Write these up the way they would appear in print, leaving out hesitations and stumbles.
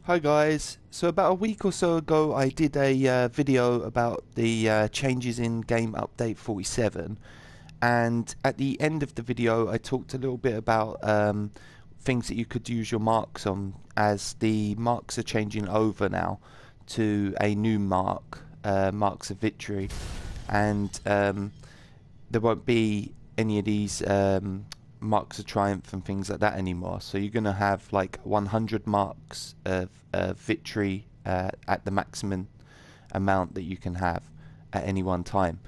Hi guys, so about a week or so ago I did a video about the changes in game update 47, and at the end of the video I talked a little bit about things that you could use your marks on, as the marks are changing over now to a new mark, marks of victory, and there won't be any of these marks of triumph and things like that anymore. So you're gonna have like 100 marks of victory at the maximum amount that you can have at any one time.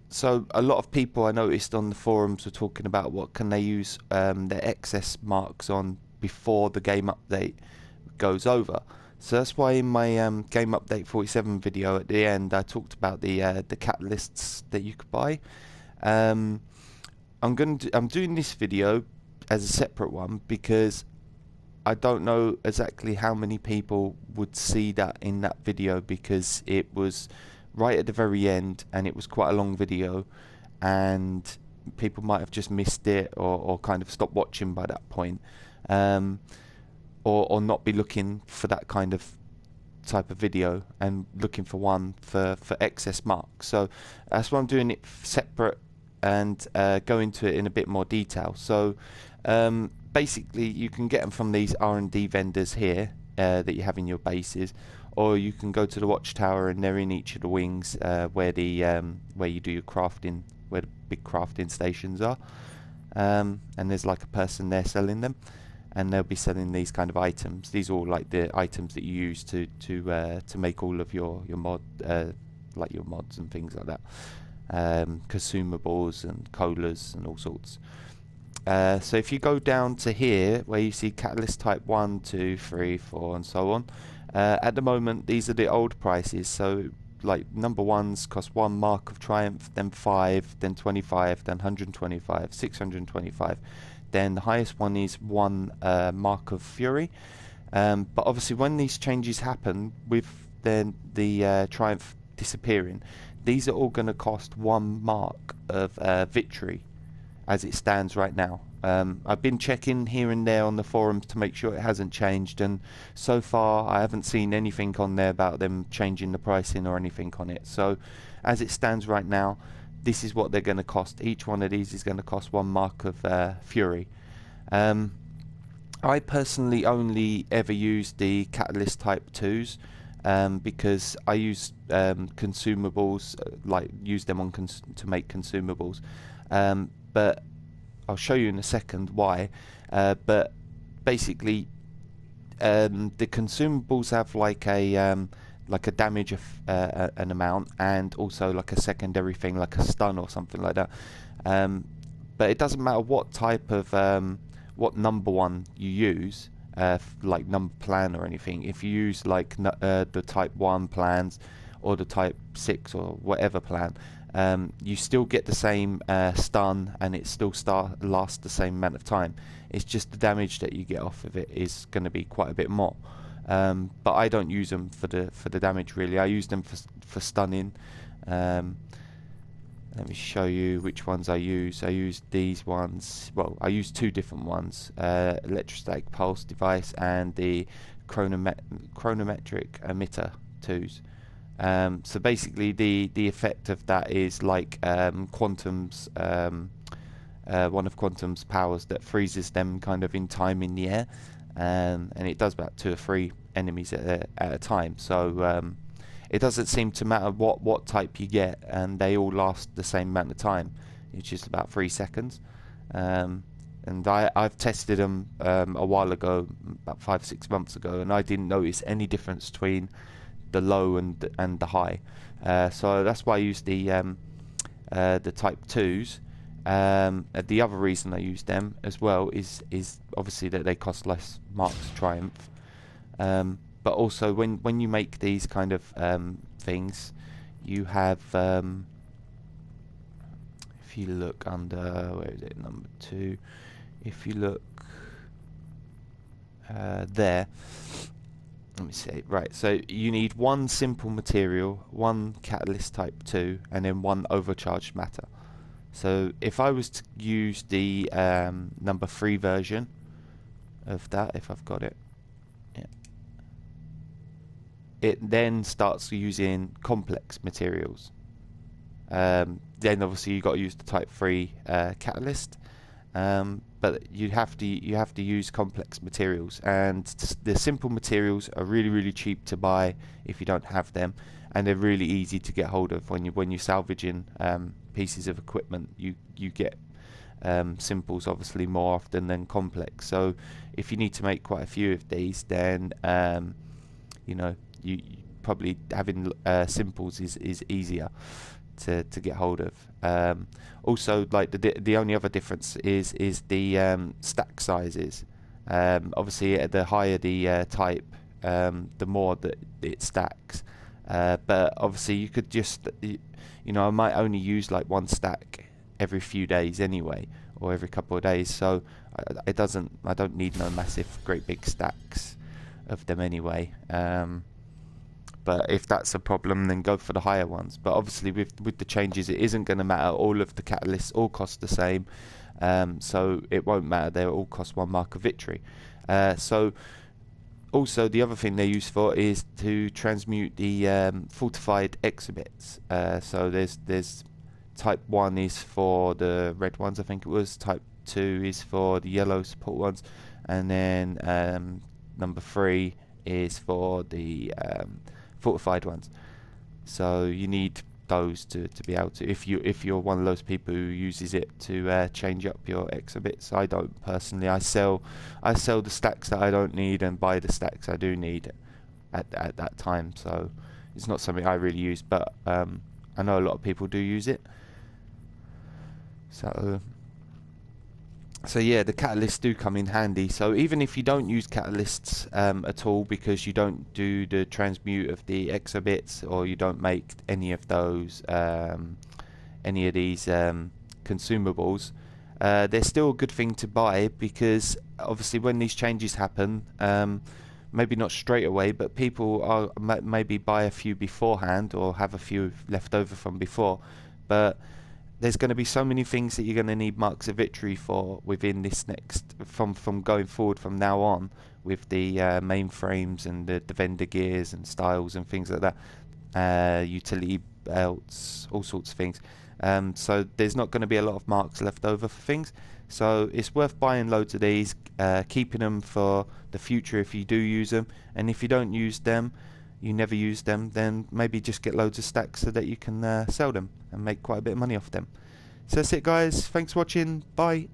So a lot of people I noticed on the forums were talking about what can they use their excess marks on before the game update goes over. So that's why in my game update 47 video at the end I talked about the catalysts that you could buy. I'm doing this video as a separate one because I don't know exactly how many people would see that in that video, because it was right at the very end and it was quite a long video and people might have just missed it, or kind of stopped watching by that point, or not be looking for that kind of type of video and looking for one for excess marks. So that's why I'm doing it separate and go into it in a bit more detail. So basically you can get them from these R&D vendors here that you have in your bases, or you can go to the watchtower and they're in each of the wings where you do your crafting, where the big crafting stations are, and there's like a person there selling them, and they'll be selling these kind of items. These are all like the items that you use to make all of your mod, like your mods and things like that, consumables and colas and all sorts. So if you go down to here where you see catalyst type 1, 2, 3, 4 and so on, at the moment these are the old prices. So like number ones cost 1 mark of triumph, then 5, then 25, then 125, 625. Then the highest one is 1 mark of fury. But obviously when these changes happen, with then the triumph disappearing, these are all going to cost 1 mark of victory as it stands right now. I've been checking here and there on the forums to make sure it hasn't changed, and so far I haven't seen anything on there about them changing the pricing or anything on it. So as it stands right now, this is what they're going to cost. Each one of these is going to cost 1 mark of fury. I personally only ever use the catalyst type 2s, because I use consumables, like use them on to make consumables, but I'll show you in a second why. But basically the consumables have like a damage of an amount, and also like a secondary thing like a stun or something like that, but it doesn't matter what type of what number one you use, like number plan or anything. If you use like the type 1 plans or the type 6 or whatever plan, you still get the same stun, and it still lasts the same amount of time. It's just the damage that you get off of it is going to be quite a bit more. But I don't use them for the damage really. I use them for stunning. Let me show you which ones I use. I use these ones. Well, I use 2 different ones: electrostatic pulse device and the chronometric emitter 2s. So basically the effect of that is like Quantum's one of Quantum's powers that freezes them kind of in time in the air, and it does about 2 or 3 enemies at a time. So it doesn't seem to matter what type you get, and they all last the same amount of time. It's just about 3 seconds. And I've tested them a while ago, about 5-6 months ago, and I didn't notice any difference between the low and the high. So that's why I use the type 2s. The other reason I use them as well is obviously that they cost less marks to triumph. But also when you make these kind of things, you have, if you look under, where is it, number 2, if you look there, let me see, right, so you need 1 simple material, 1 catalyst type 2, and then 1 overcharged matter. So if I was to use the number 3 version of that, if I've got it, yeah, it then starts using complex materials. Then obviously you got to use the Type 3 catalyst, but you have to use complex materials, and the simple materials are really cheap to buy if you don't have them, and they're really easy to get hold of when you're salvaging pieces of equipment. You get simples obviously more often than complex. So if you need to make quite a few of these, then you know, you probably having simples is easier to get hold of. Also, like the only other difference is the stack sizes. Obviously, the higher the type, the more that it stacks. But obviously, you could just, you know, I might only use like one stack every few days anyway, or every couple of days. So I don't need no massive, great big stacks of them anyway. But if that's a problem, then go for the higher ones. But obviously with the changes, it isn't going to matter. All of the catalysts all cost the same, so it won't matter. They all cost 1 mark of victory. So also the other thing they're used for is to transmute the fortified exhibits. So there's type 1 is for the red ones, I think it was. Type 2 is for the yellow support ones, and then number 3 is for the fortified ones. So you need those to be able to, if you're one of those people who uses it to change up your exhibits. I don't personally. I sell the stacks that I don't need and buy the stacks I do need at that time. So it's not something I really use, but I know a lot of people do use it. So yeah, the catalysts do come in handy. So even if you don't use catalysts at all, because you don't do the transmute of the exhibits, or you don't make any of those any of these consumables, they're still a good thing to buy, because obviously when these changes happen, maybe not straight away, but people are maybe buy a few beforehand, or have a few left over from before. But there's going to be so many things that you're going to need marks of victory for within this next, from going forward from now on, with the mainframes and the vendor gears and styles and things like that, utility belts, all sorts of things. So there's not going to be a lot of marks left over for things. So it's worth buying loads of these, keeping them for the future if you do use them. And if you don't use them, you never use them, then maybe just get loads of stacks so that you can sell them and make quite a bit of money off them. So that's it, guys. Thanks for watching. Bye.